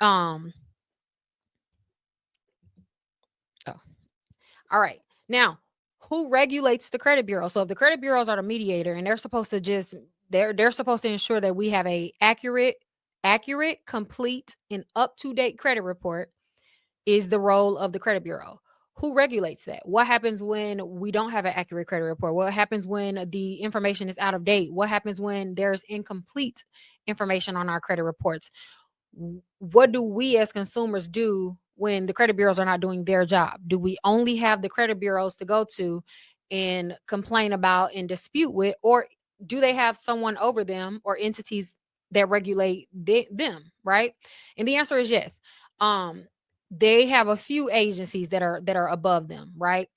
Um, oh, all right. Now, who regulates the credit bureau? So if the credit bureaus are the mediator and they're supposed to just they're supposed to ensure that we have a accurate, complete, and up-to-date credit report is the role of the credit bureau. Who regulates that? What happens when we don't have an accurate credit report? What happens when the information is out of date? What happens when there's incomplete information on our credit reports? What do we as consumers do when the credit bureaus are not doing their job? Do we only have the credit bureaus to go to and complain about and dispute with, or do they have someone over them or entities that regulate them, right? And the answer is yes. Um, they have a few agencies that are above them, right?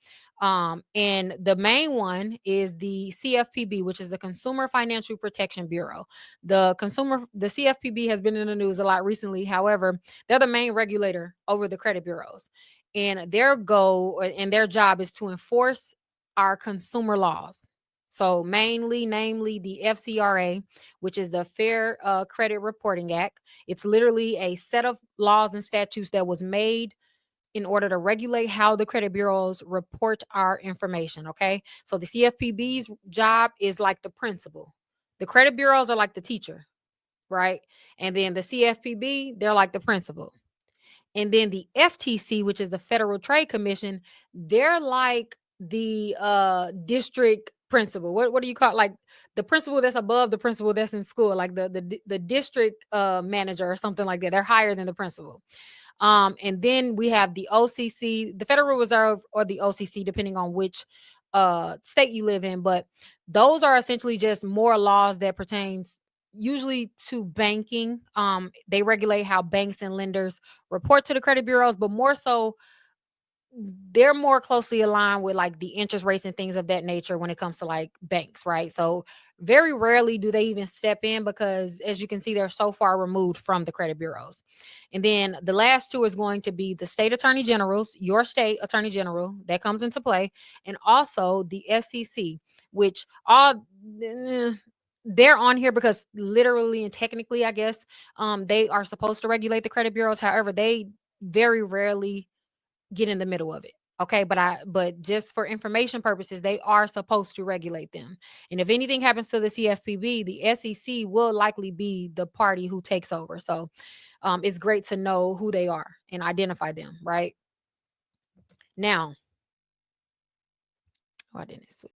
And the main one is the CFPB, which is the Consumer Financial Protection Bureau. The CFPB has been in the news a lot recently. However, they're the main regulator over the credit bureaus, and their goal and their job is to enforce our consumer laws. So mainly, namely the FCRA, which is the Fair Credit Reporting Act. It's literally a set of laws and statutes that was made in order to regulate how the credit bureaus report our information. Okay. So the CFPB's job is like the principal, the credit bureaus are like the teacher, right? And then the CFPB, they're like the principal. And then the FTC, which is the Federal Trade Commission, they're like the district principal. What do you call it? Like the principal that's above the principal that's in school, like the district manager or something like that. They're higher than the principal. And then we have the OCC, the Federal Reserve, or the OCC, depending on which state you live in. But those are essentially just more laws that pertains usually to banking. They regulate how banks and lenders report to the credit bureaus, but more so they're more closely aligned with like the interest rates and things of that nature when it comes to like banks, right? So very rarely do they even step in because as you can see, they're so far removed from the credit bureaus. And then the last two is going to be the state attorney generals, your state attorney general, that comes into play, and also the SEC, which all eh, they're on here because literally and technically, I guess, they are supposed to regulate the credit bureaus. However, they very rarely get in the middle of it. Okay, but just for information purposes, they are supposed to regulate them. And if anything happens to the CFPB, the SEC will likely be the party who takes over. So it's great to know who they are and identify them, right? Now, oh, I didn't switch.